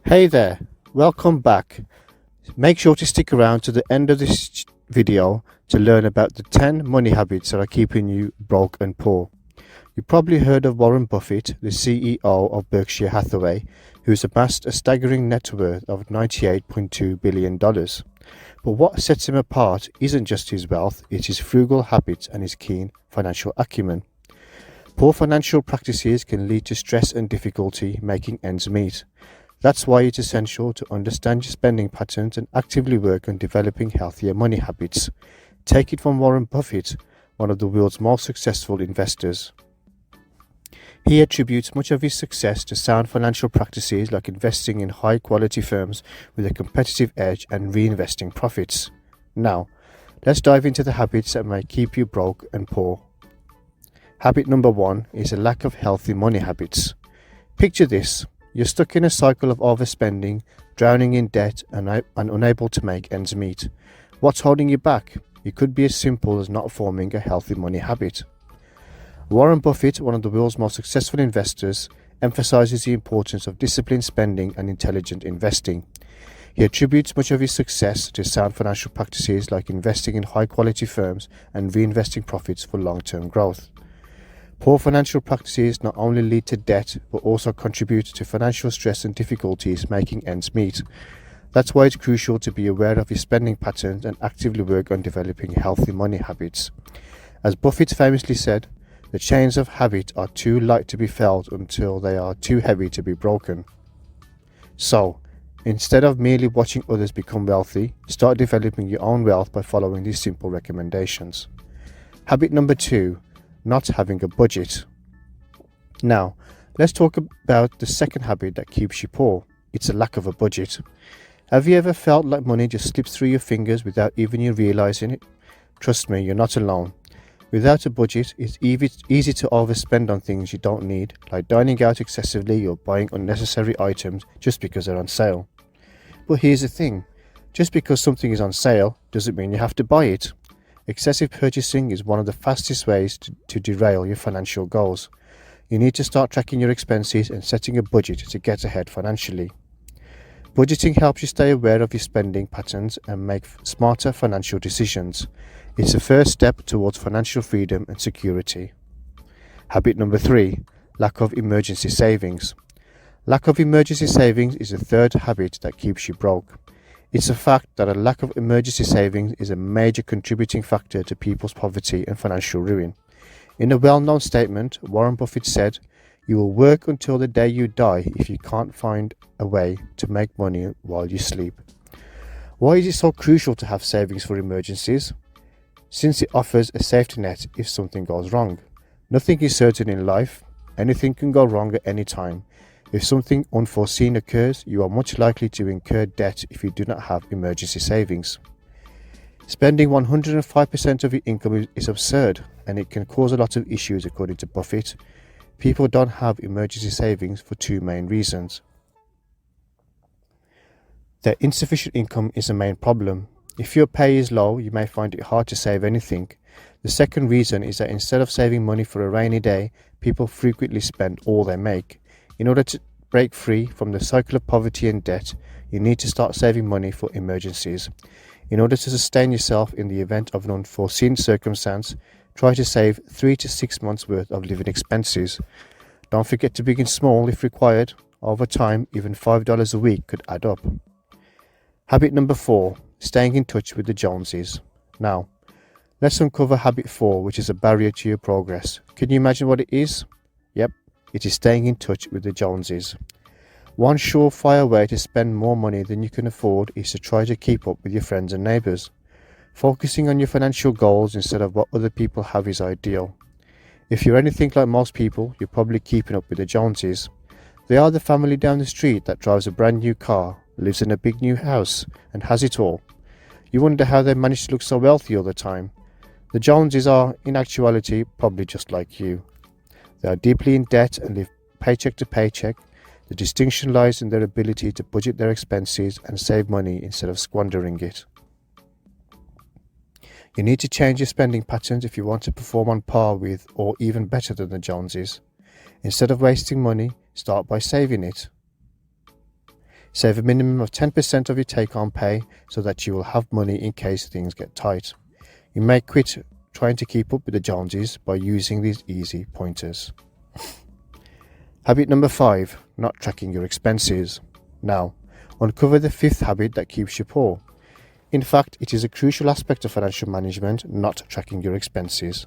Hey there, welcome back. Make sure to stick around to the end of this video to learn about the 10 money habits that are keeping you broke and poor. You probably heard of Warren Buffett, the CEO of Berkshire Hathaway, who's amassed a staggering net worth of $98.2 billion. But what sets him apart isn't just his wealth, it's his frugal habits and his keen financial acumen. Poor financial practices can lead to stress and difficulty making ends meet. That's why it's essential to understand your spending patterns and actively work on developing healthier money habits. Take it from Warren Buffett, one of the world's most successful investors. He attributes much of his success to sound financial practices like investing in high-quality firms with a competitive edge and reinvesting profits. Now, let's dive into the habits that may keep you broke and poor. Habit number 1 is a lack of healthy money habits. Picture this. You're stuck in a cycle of overspending, drowning in debt, and unable to make ends meet. What's holding you back? It could be as simple as not forming a healthy money habit. Warren Buffett, one of the world's most successful investors, emphasizes the importance of disciplined spending and intelligent investing. He attributes much of his success to sound financial practices like investing in high-quality firms and reinvesting profits for long-term growth. Poor financial practices not only lead to debt, but also contribute to financial stress and difficulties making ends meet. That's why it's crucial to be aware of your spending patterns and actively work on developing healthy money habits. As Buffett famously said, the chains of habit are too light to be felt until they are too heavy to be broken. So, instead of merely watching others become wealthy, start developing your own wealth by following these simple recommendations. Habit number 2. Not having a budget. Now, let's talk about the second habit that keeps you poor. It's a lack of a budget. Have you ever felt like money just slips through your fingers without even you realizing it? Trust me, you're not alone. Without a budget, it's easy to overspend on things you don't need, like dining out excessively or buying unnecessary items just because they're on sale. But here's the thing, just because something is on sale doesn't mean you have to buy it. Excessive purchasing is one of the fastest ways to derail your financial goals. You need to start tracking your expenses and setting a budget to get ahead financially. Budgeting helps you stay aware of your spending patterns and make smarter financial decisions. It's the first step towards financial freedom and security. Habit number 3, lack of emergency savings. Lack of emergency savings is the third habit that keeps you broke. It's a fact that a lack of emergency savings is a major contributing factor to people's poverty and financial ruin. In a well-known statement, Warren Buffett said, "You will work until the day you die if you can't find a way to make money while you sleep." Why is it so crucial to have savings for emergencies? Since it offers a safety net if something goes wrong. Nothing is certain in life. Anything can go wrong at any time. If something unforeseen occurs, you are much likely to incur debt if you do not have emergency savings. Spending 105% of your income is absurd, and it can cause a lot of issues according to Buffett. People don't have emergency savings for two main reasons. Their insufficient income is the main problem. If your pay is low, you may find it hard to save anything. The second reason is that instead of saving money for a rainy day, people frequently spend all they make. In order to break free from the cycle of poverty and debt, you need to start saving money for emergencies. In order to sustain yourself in the event of an unforeseen circumstance, try to save 3 to 6 months worth of living expenses. Don't forget to begin small if required. Over time, even $5 a week could add up. Habit number 4, staying in touch with the Joneses. Now, let's uncover habit 4, which is a barrier to your progress. Can you imagine what it is? Yep. It is staying in touch with the Joneses. One surefire way to spend more money than you can afford is to try to keep up with your friends and neighbours. Focusing on your financial goals instead of what other people have is ideal. If you're anything like most people, you're probably keeping up with the Joneses. They are the family down the street that drives a brand new car, lives in a big new house, and has it all. You wonder how they manage to look so wealthy all the time. The Joneses are, in actuality, probably just like you. They are deeply in debt and live paycheck to paycheck. The distinction lies in their ability to budget their expenses and save money instead of squandering it. You need to change your spending patterns if you want to perform on par with or even better than the Joneses. Instead of wasting money, start by saving it. Save a minimum of 10% of your take-home pay so that you will have money in case things get tight. You may quit trying to keep up with the Joneses by using these easy pointers. Habit number 5, not tracking your expenses. Now, uncover the 5th habit that keeps you poor. In fact, it is a crucial aspect of financial management, not tracking your expenses.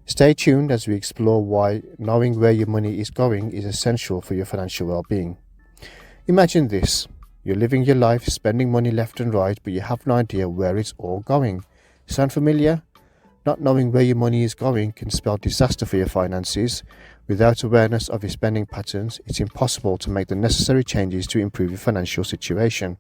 Stay tuned as we explore why knowing where your money is going is essential for your financial well-being. Imagine this. You're living your life spending money left and right, but you have no idea where it's all going. Sound familiar? Not knowing where your money is going can spell disaster for your finances. Without awareness of your spending patterns, it's impossible to make the necessary changes to improve your financial situation.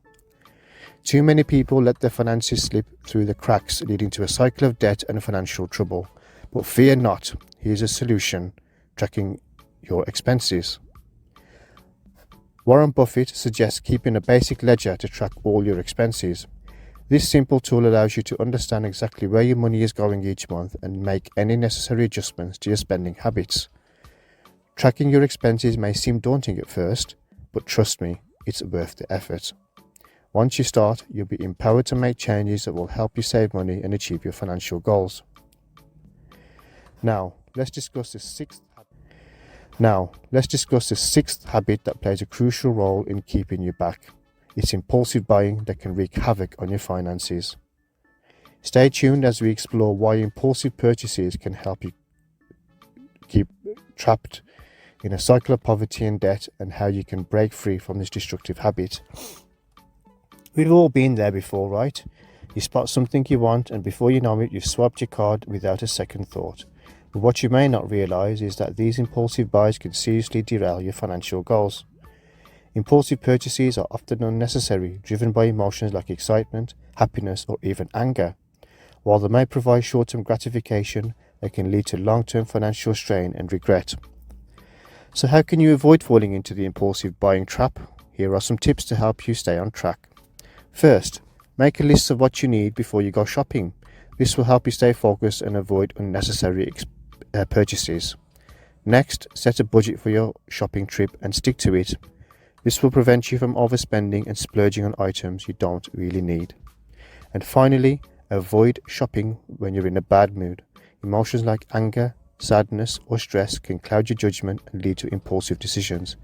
Too many people let their finances slip through the cracks, leading to a cycle of debt and financial trouble. But fear not, here's a solution: tracking your expenses. Warren Buffett suggests keeping a basic ledger to track all your expenses. This simple tool allows you to understand exactly where your money is going each month and make any necessary adjustments to your spending habits. Tracking your expenses may seem daunting at first, but trust me, it's worth the effort. Once you start, you'll be empowered to make changes that will help you save money and achieve your financial goals. Now, let's discuss the sixth habit that plays a crucial role in keeping you back. It's impulsive buying that can wreak havoc on your finances. Stay tuned as we explore why impulsive purchases can help you keep trapped in a cycle of poverty and debt, and how you can break free from this destructive habit. We've all been there before, right? You spot something you want, and before you know it, you've swiped your card without a second thought. But what you may not realize is that these impulsive buys can seriously derail your financial goals. Impulsive purchases are often unnecessary, driven by emotions like excitement, happiness, or even anger. While they may provide short-term gratification, they can lead to long-term financial strain and regret. So how can you avoid falling into the impulsive buying trap? Here are some tips to help you stay on track. First, make a list of what you need before you go shopping. This will help you stay focused and avoid unnecessary purchases. Next, set a budget for your shopping trip and stick to it. This will prevent you from overspending and splurging on items you don't really need. And finally, avoid shopping when you're in a bad mood. Emotions like anger, sadness, or stress can cloud your judgment and lead to impulsive decisions.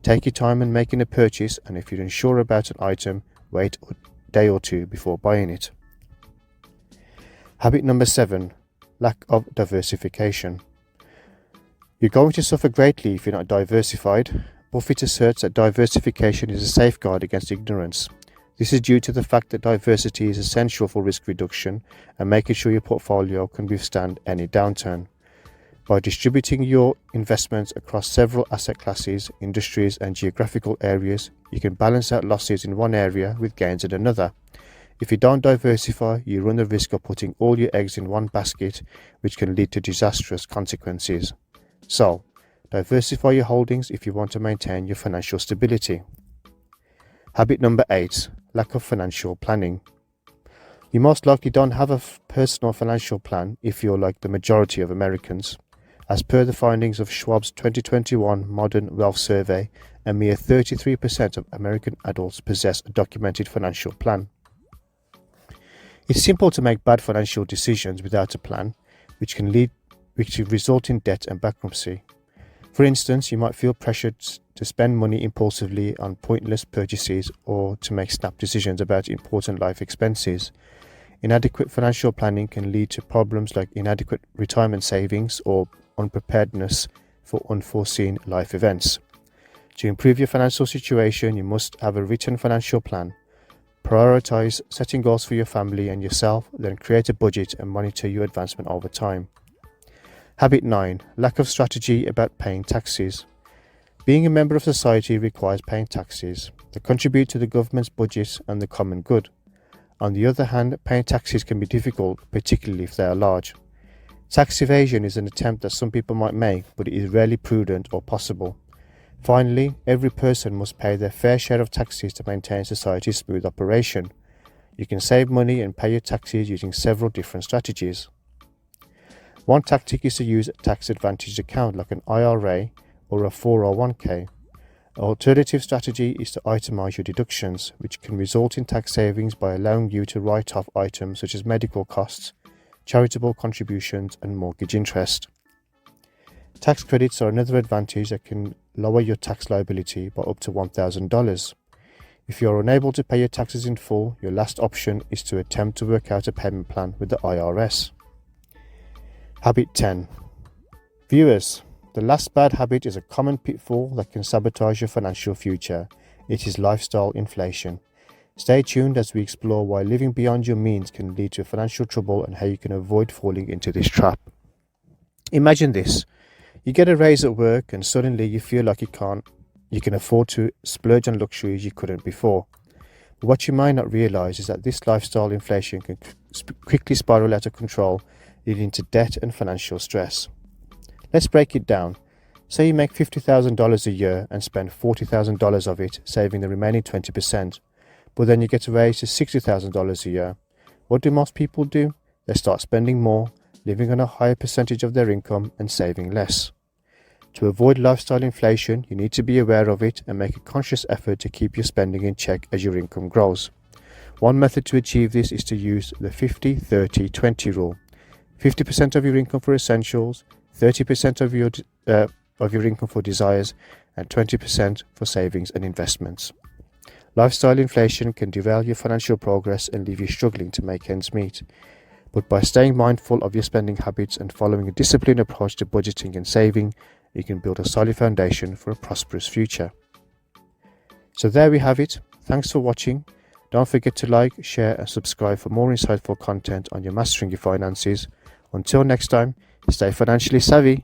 Take your time in making a purchase, and if you're unsure about an item, wait a day or two before buying it. Habit number 7, lack of diversification. You're going to suffer greatly if you're not diversified. Buffett asserts that diversification is a safeguard against ignorance. This is due to the fact that diversity is essential for risk reduction and making sure your portfolio can withstand any downturn. By distributing your investments across several asset classes, industries, and geographical areas, you can balance out losses in one area with gains in another. If you don't diversify, you run the risk of putting all your eggs in one basket, which can lead to disastrous consequences. So, diversify your holdings if you want to maintain your financial stability. Habit number 8, lack of financial planning. You most likely don't have a personal financial plan if you're like the majority of Americans. As per the findings of Schwab's 2021 Modern Wealth Survey, a mere 33% of American adults possess a documented financial plan. It's simple to make bad financial decisions without a plan, which can result in debt and bankruptcy. For instance, you might feel pressured to spend money impulsively on pointless purchases or to make snap decisions about important life expenses. Inadequate financial planning can lead to problems like inadequate retirement savings or unpreparedness for unforeseen life events. To improve your financial situation, you must have a written financial plan. Prioritize setting goals for your family and yourself, then create a budget and monitor your advancement over time. Habit 9. Lack of strategy about paying taxes. Being a member of society requires paying taxes that contribute to the government's budget and the common good. On the other hand, paying taxes can be difficult, particularly if they are large. Tax evasion is an attempt that some people might make, but it is rarely prudent or possible. Finally, every person must pay their fair share of taxes to maintain society's smooth operation. You can save money and pay your taxes using several different strategies. One tactic is to use a tax-advantaged account like an IRA or a 401k. Alternative strategy is to itemize your deductions, which can result in tax savings by allowing you to write off items such as medical costs, charitable contributions, and mortgage interest. Tax credits are another advantage that can lower your tax liability by up to $1,000. If you are unable to pay your taxes in full, your last option is to attempt to work out a payment plan with the IRS. Habit 10. Viewers, the last bad habit is a common pitfall that can sabotage your financial future. It is lifestyle inflation. Stay tuned as we explore why living beyond your means can lead to financial trouble and how you can avoid falling into this trap. Imagine this. You get a raise at work and suddenly you feel like you can afford to splurge on luxuries you couldn't before. But what you might not realize is that this lifestyle inflation can quickly spiral out of control, leading to debt and financial stress. Let's break it down. Say you make $50,000 a year and spend $40,000 of it, saving the remaining 20%. But then you get a raise to $60,000 a year. What do most people do? They start spending more, living on a higher percentage of their income and saving less. To avoid lifestyle inflation, you need to be aware of it and make a conscious effort to keep your spending in check as your income grows. One method to achieve this is to use the 50-30-20 rule. 50% of your income for essentials, 30% of your income for desires, and 20% for savings and investments. Lifestyle inflation can derail your financial progress and leave you struggling to make ends meet. But by staying mindful of your spending habits and following a disciplined approach to budgeting and saving, you can build a solid foundation for a prosperous future. So there we have it. Thanks for watching. Don't forget to like, share and subscribe for more insightful content on your mastering your finances. Until next time, stay financially savvy.